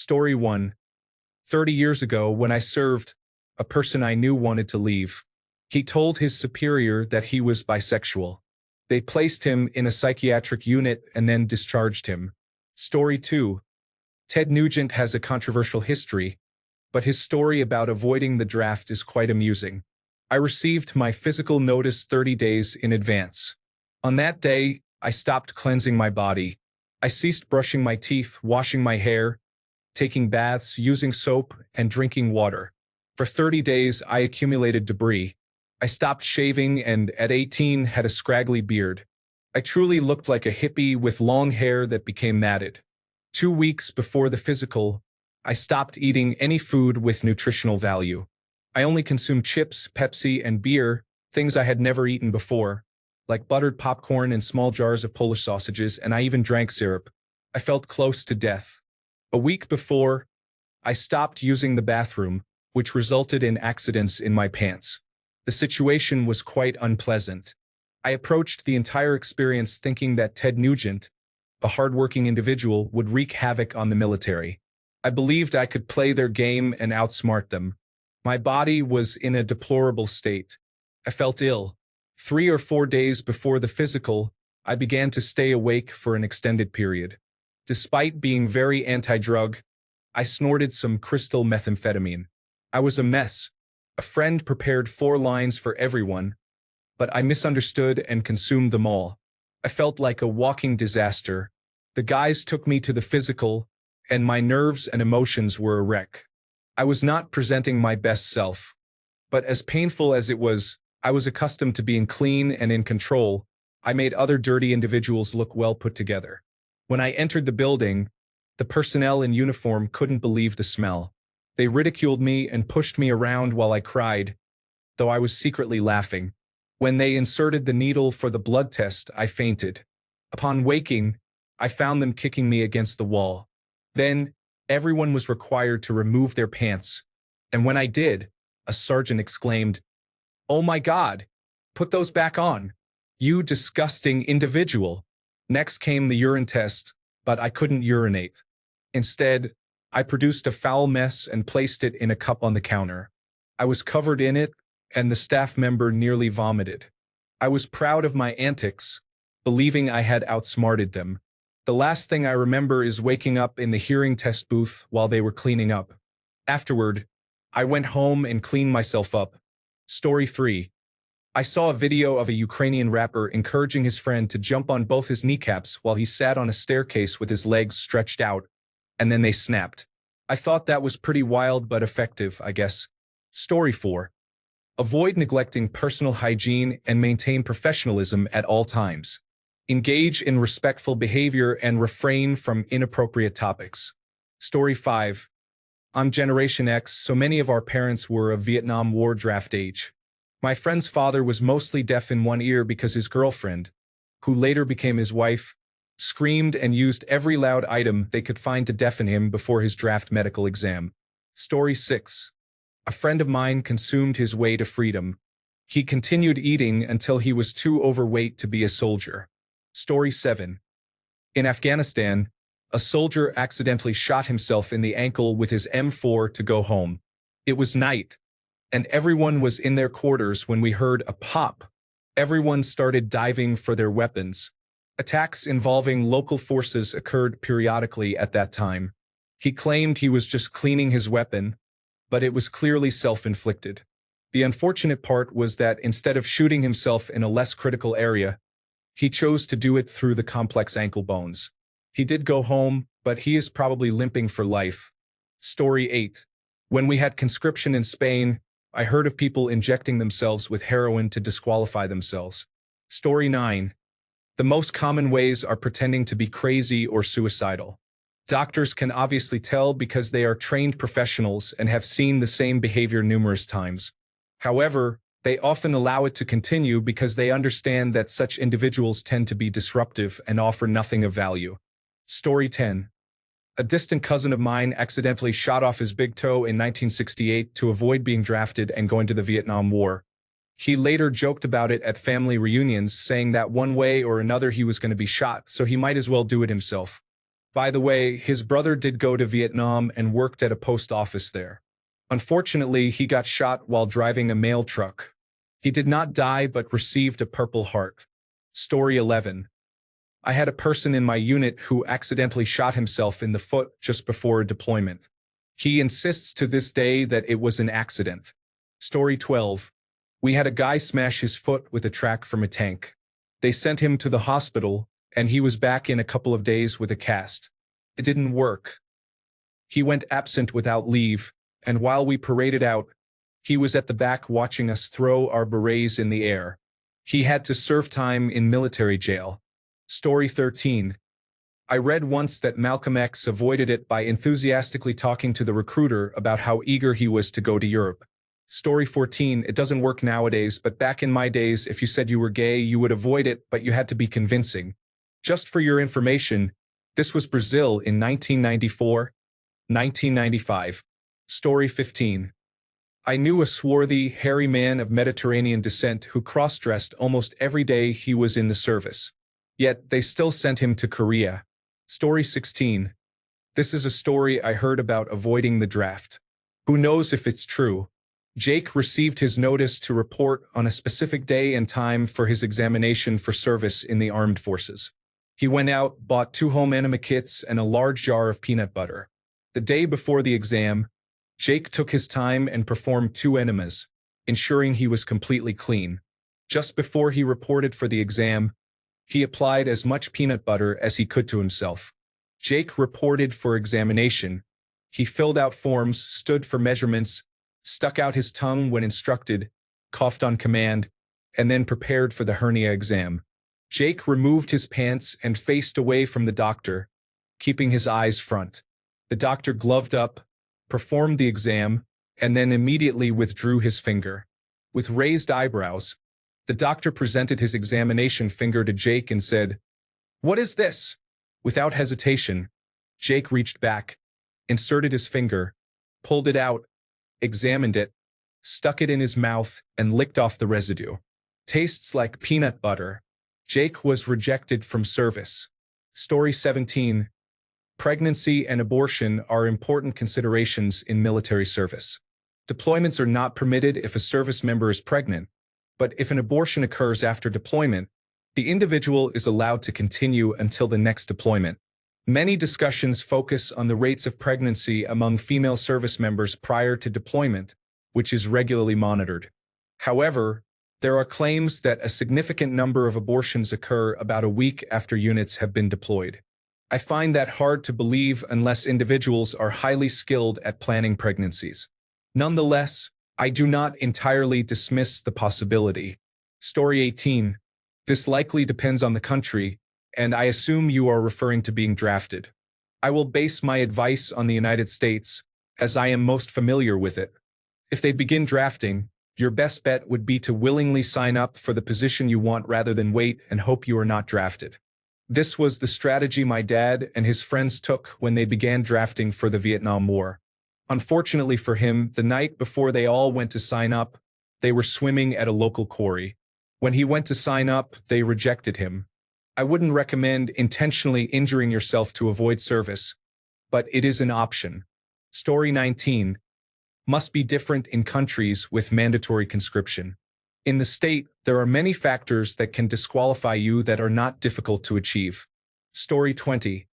Story 1. 30 years ago, when I served, a person I knew wanted to leave. He told his superior that he was bisexual. They placed him in a psychiatric unit and then discharged him. Story 2. Ted Nugent has a controversial history, but his story about avoiding the draft is quite amusing. I received my physical notice 30 days in advance. On that day, I stopped cleansing my body. I ceased brushing my teeth, washing my hair, taking baths, using soap, and drinking water. For 30 days, I accumulated debris. I stopped shaving and, at 18, had a scraggly beard. I truly looked like a hippie with long hair that became matted. 2 weeks before the physical, I stopped eating any food with nutritional value. I only consumed chips, Pepsi, and beer, things I had never eaten before, like buttered popcorn and small jars of Polish sausages, and I even drank syrup. I felt close to death. A week before, I stopped using the bathroom, which resulted in accidents in my pants. The situation was quite unpleasant. I approached the entire experience thinking that Ted Nugent, a hardworking individual, would wreak havoc on the military. I believed I could play their game and outsmart them. My body was in a deplorable state. I felt ill. 3 or 4 days before the physical, I began to stay awake for an extended period. Despite being very anti-drug, I snorted some crystal methamphetamine. I was a mess. A friend prepared 4 lines for everyone, but I misunderstood and consumed them all. I felt like a walking disaster. The guys took me to the physical, and my nerves and emotions were a wreck. I was not presenting my best self. But as painful as it was, I was accustomed to being clean and in control. I made other dirty individuals look well put together. When I entered the building, the personnel in uniform couldn't believe the smell. They ridiculed me and pushed me around while I cried, though I was secretly laughing. When they inserted the needle for the blood test, I fainted. Upon waking, I found them kicking me against the wall. Then, everyone was required to remove their pants, and when I did, a sergeant exclaimed, "Oh my God, put those back on, you disgusting individual." Next came the urine test, but I couldn't urinate. Instead, I produced a foul mess and placed it in a cup on the counter. I was covered in it, and the staff member nearly vomited. I was proud of my antics, believing I had outsmarted them. The last thing I remember is waking up in the hearing test booth while they were cleaning up. Afterward, I went home and cleaned myself up. Story 3. I saw a video of a Ukrainian rapper encouraging his friend to jump on both his kneecaps while he sat on a staircase with his legs stretched out, and then they snapped. I thought that was pretty wild but effective, I guess. Story 4. Avoid neglecting personal hygiene and maintain professionalism at all times. Engage in respectful behavior and refrain from inappropriate topics. Story 5. I'm Generation X, so many of our parents were of Vietnam War draft age. My friend's father was mostly deaf in one ear because his girlfriend, who later became his wife, screamed and used every loud item they could find to deafen him before his draft medical exam. Story 6. A friend of mine consumed his way to freedom. He continued eating until he was too overweight to be a soldier. Story 7. In Afghanistan, a soldier accidentally shot himself in the ankle with his M4 to go home. It was night, and everyone was in their quarters when we heard a pop. Everyone started diving for their weapons. Attacks involving local forces occurred periodically at that time. He claimed he was just cleaning his weapon, but it was clearly self-inflicted. The unfortunate part was that instead of shooting himself in a less critical area, he chose to do it through the complex ankle bones. He did go home, but he is probably limping for life. Story 8. When we had conscription in Spain, I heard of people injecting themselves with heroin to disqualify themselves. Story 9. The most common ways are pretending to be crazy or suicidal. Doctors can obviously tell because they are trained professionals and have seen the same behavior numerous times. However, they often allow it to continue because they understand that such individuals tend to be disruptive and offer nothing of value. Story 10. A distant cousin of mine accidentally shot off his big toe in 1968 to avoid being drafted and going to the Vietnam War. He later joked about it at family reunions, saying that one way or another he was going to be shot, so he might as well do it himself. By the way, his brother did go to Vietnam and worked at a post office there. Unfortunately, he got shot while driving a mail truck. He did not die but received a Purple Heart. Story 11. I had a person in my unit who accidentally shot himself in the foot just before a deployment. He insists to this day that it was an accident. Story 12. We had a guy smash his foot with a track from a tank. They sent him to the hospital, and he was back in a couple of days with a cast. It didn't work. He went absent without leave, and while we paraded out, he was at the back watching us throw our berets in the air. He had to serve time in military jail. Story 13. I read once that Malcolm X avoided it by enthusiastically talking to the recruiter about how eager he was to go to Europe. Story 14. It doesn't work nowadays, but back in my days, if you said you were gay, you would avoid it, but you had to be convincing. Just for your information, this was Brazil in 1994, 1995. Story 15. I knew a swarthy, hairy man of Mediterranean descent who cross-dressed almost every day he was in the service. Yet, they still sent him to Korea. Story 16. This is a story I heard about avoiding the draft. Who knows if it's true? Jake received his notice to report on a specific day and time for his examination for service in the armed forces. He went out, bought 2 home enema kits and a large jar of peanut butter. The day before the exam, Jake took his time and performed 2 enemas, ensuring he was completely clean. Just before he reported for the exam, he applied as much peanut butter as he could to himself. Jake reported for examination. He filled out forms, stood for measurements, stuck out his tongue when instructed, coughed on command, and then prepared for the hernia exam. Jake removed his pants and faced away from the doctor, keeping his eyes front. The doctor gloved up, performed the exam, and then immediately withdrew his finger. With raised eyebrows, the doctor presented his examination finger to Jake and said, "What is this?" Without hesitation, Jake reached back, inserted his finger, pulled it out, examined it, stuck it in his mouth, and licked off the residue. Tastes like peanut butter. Jake was rejected from service. Story 17. Pregnancy and abortion are important considerations in military service. Deployments are not permitted if a service member is pregnant, but if an abortion occurs after deployment, the individual is allowed to continue until the next deployment. Many discussions focus on the rates of pregnancy among female service members prior to deployment, which is regularly monitored. However, there are claims that a significant number of abortions occur about a week after units have been deployed. I find that hard to believe unless individuals are highly skilled at planning pregnancies. Nonetheless, I do not entirely dismiss the possibility. Story 18. This likely depends on the country, and I assume you are referring to being drafted. I will base my advice on the United States, as I am most familiar with it. If they begin drafting, your best bet would be to willingly sign up for the position you want rather than wait and hope you are not drafted. This was the strategy my dad and his friends took when they began drafting for the Vietnam War. Unfortunately for him, the night before they all went to sign up, they were swimming at a local quarry. When he went to sign up, they rejected him. I wouldn't recommend intentionally injuring yourself to avoid service, but it is an option. Story 19. Must be different in countries with mandatory conscription. In the state, there are many factors that can disqualify you that are not difficult to achieve. Story 20.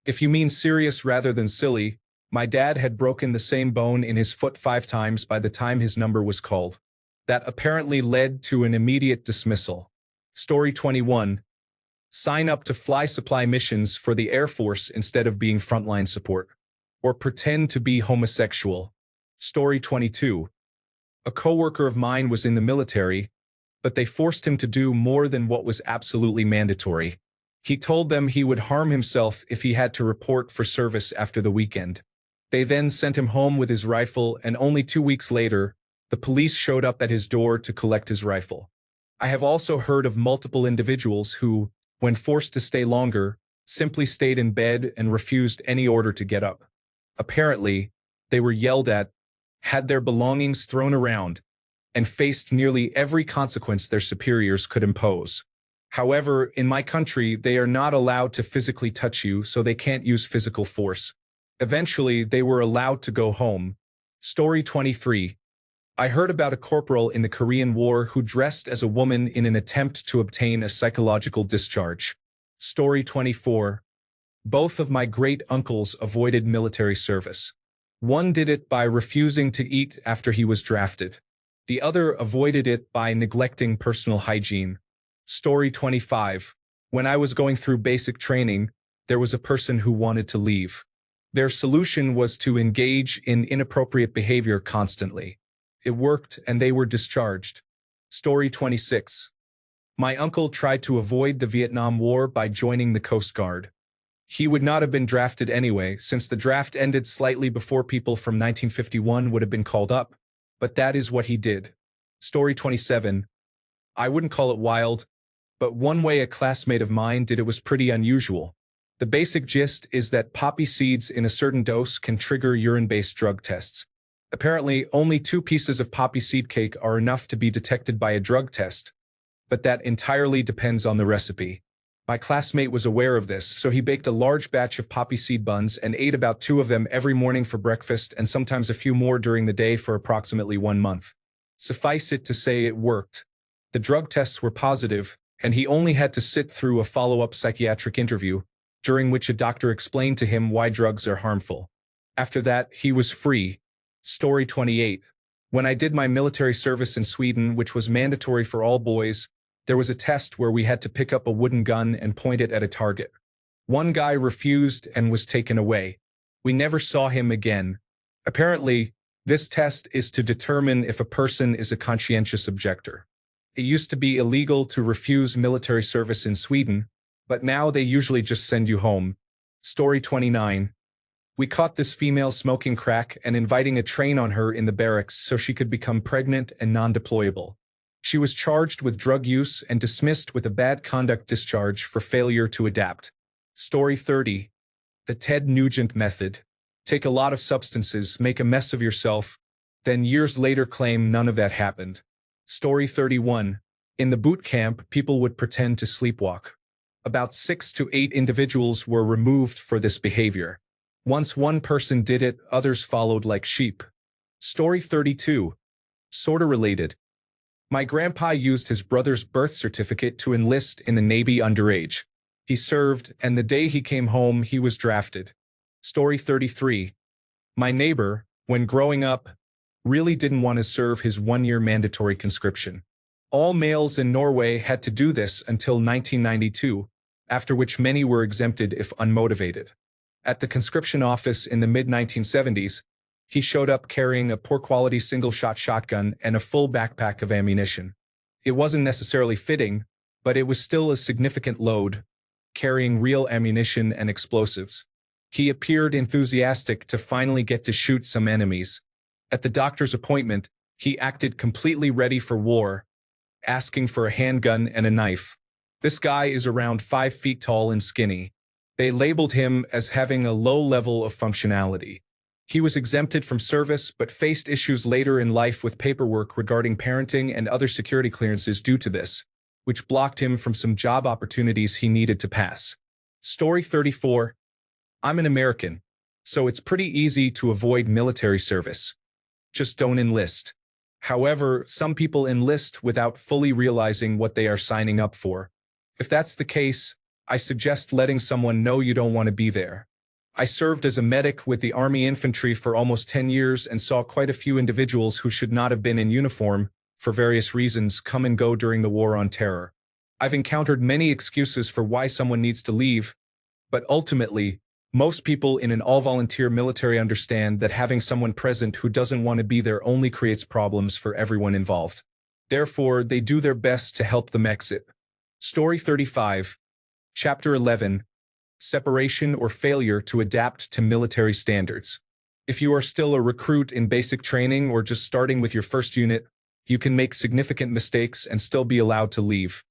If you mean serious rather than silly, my dad had broken the same bone in his foot 5 times by the time his number was called. That apparently led to an immediate dismissal. Story 21. Sign up to fly supply missions for the Air Force instead of being frontline support. Or pretend to be homosexual. Story 22. A coworker of mine was in the military, but they forced him to do more than what was absolutely mandatory. He told them he would harm himself if he had to report for service after the weekend. They then sent him home with his rifle, and only 2 weeks later, the police showed up at his door to collect his rifle. I have also heard of multiple individuals who, when forced to stay longer, simply stayed in bed and refused any order to get up. Apparently, they were yelled at, had their belongings thrown around, and faced nearly every consequence their superiors could impose. However, in my country, they are not allowed to physically touch you, so they can't use physical force. Eventually, they were allowed to go home. Story 23. I heard about a corporal in the Korean War who dressed as a woman in an attempt to obtain a psychological discharge. Story 24. Both of my great-uncles avoided military service. One did it by refusing to eat after he was drafted. The other avoided it by neglecting personal hygiene. Story 25. When I was going through basic training, there was a person who wanted to leave. Their solution was to engage in inappropriate behavior constantly. It worked and they were discharged. Story 26. My uncle tried to avoid the Vietnam War by joining the Coast Guard. He would not have been drafted anyway, since the draft ended slightly before people from 1951 would have been called up, but that is what he did. Story 27. I wouldn't call it wild, but one way a classmate of mine did it was pretty unusual. The basic gist is that poppy seeds in a certain dose can trigger urine-based drug tests. Apparently, only 2 pieces of poppy seed cake are enough to be detected by a drug test, but that entirely depends on the recipe. My classmate was aware of this, so he baked a large batch of poppy seed buns and ate about 2 of them every morning for breakfast and sometimes a few more during the day for approximately 1 month. Suffice it to say it worked. The drug tests were positive, and he only had to sit through a follow-up psychiatric interview, during which a doctor explained to him why drugs are harmful. After that, he was free. Story 28. When I did my military service in Sweden, which was mandatory for all boys, there was a test where we had to pick up a wooden gun and point it at a target. One guy refused and was taken away. We never saw him again. Apparently, this test is to determine if a person is a conscientious objector. It used to be illegal to refuse military service in Sweden, but now they usually just send you home. Story 29. We caught this female smoking crack and inviting a train on her in the barracks so she could become pregnant and non-deployable. She was charged with drug use and dismissed with a bad conduct discharge for failure to adapt. Story 30. The Ted Nugent method. Take a lot of substances, make a mess of yourself, then years later claim none of that happened. Story 31. In the boot camp, people would pretend to sleepwalk. About 6 to 8 individuals were removed for this behavior. Once one person did it, others followed like sheep. Story 32. Sorta related. My grandpa used his brother's birth certificate to enlist in the Navy underage. He served, and the day he came home, he was drafted. Story 33. My neighbor, when growing up, really didn't want to serve his 1-year mandatory conscription. All males in Norway had to do this until 1992, after which many were exempted if unmotivated. At the conscription office in the mid-1970s, he showed up carrying a poor-quality single-shot shotgun and a full backpack of ammunition. It wasn't necessarily fitting, but it was still a significant load, carrying real ammunition and explosives. He appeared enthusiastic to finally get to shoot some enemies. At the doctor's appointment, he acted completely ready for war, asking for a handgun and a knife. This guy is around 5 feet tall and skinny. They labeled him as having a low level of functionality. He was exempted from service but faced issues later in life with paperwork regarding parenting and other security clearances due to this, which blocked him from some job opportunities he needed to pass. Story 34. I'm an American, so it's pretty easy to avoid military service. Just don't enlist. However, some people enlist without fully realizing what they are signing up for. If that's the case, I suggest letting someone know you don't want to be there. I served as a medic with the Army Infantry for almost 10 years and saw quite a few individuals who should not have been in uniform, for various reasons, come and go during the War on Terror. I've encountered many excuses for why someone needs to leave, but ultimately, most people in an all-volunteer military understand that having someone present who doesn't want to be there only creates problems for everyone involved. Therefore, they do their best to help them exit. Story 35. Chapter 11. Separation or failure to adapt to military standards. If you are still a recruit in basic training or just starting with your first unit, you can make significant mistakes and still be allowed to leave.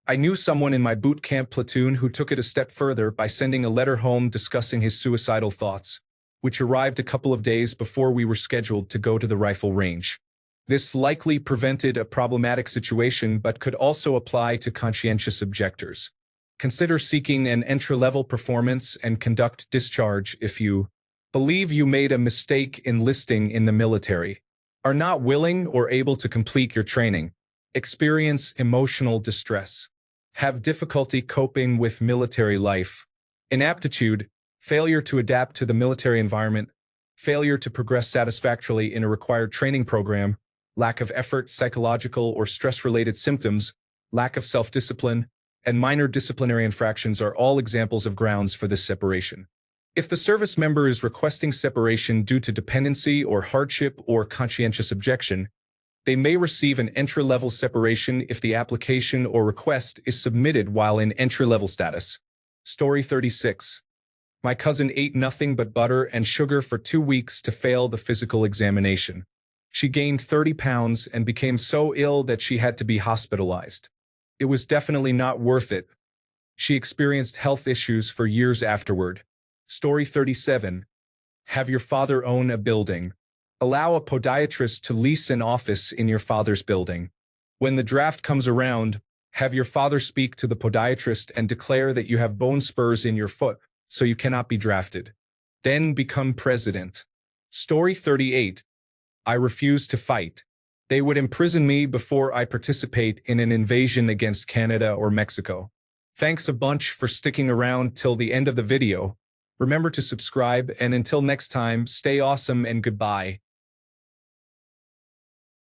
I knew someone in my boot camp platoon who took it a step further by sending a letter home discussing his suicidal thoughts, which arrived a couple of days before we were scheduled to go to the rifle range. This likely prevented a problematic situation but could also apply to conscientious objectors. Consider seeking an entry-level performance and conduct discharge if you believe you made a mistake enlisting in the military, are not willing or able to complete your training, experience emotional distress, have difficulty coping with military life, inaptitude, failure to adapt to the military environment, failure to progress satisfactorily in a required training program, lack of effort, psychological or stress-related symptoms, lack of self-discipline, and minor disciplinary infractions are all examples of grounds for this separation. If the service member is requesting separation due to dependency or hardship or conscientious objection, they may receive an entry-level separation if the application or request is submitted while in entry-level status. Story 36. My cousin ate nothing but butter and sugar for 2 weeks to fail the physical examination. She gained 30 pounds and became so ill that she had to be hospitalized. It was definitely not worth it. She experienced health issues for years afterward. Story 37. Have your father own a building. Allow a podiatrist to lease an office in your father's building. When the draft comes around, have your father speak to the podiatrist and declare that you have bone spurs in your foot, so you cannot be drafted. Then become president. Story 38. I refuse to fight. They would imprison me before I participate in an invasion against Canada or Mexico. Thanks a bunch for sticking around till the end of the video. Remember to subscribe, and until next time, stay awesome and goodbye.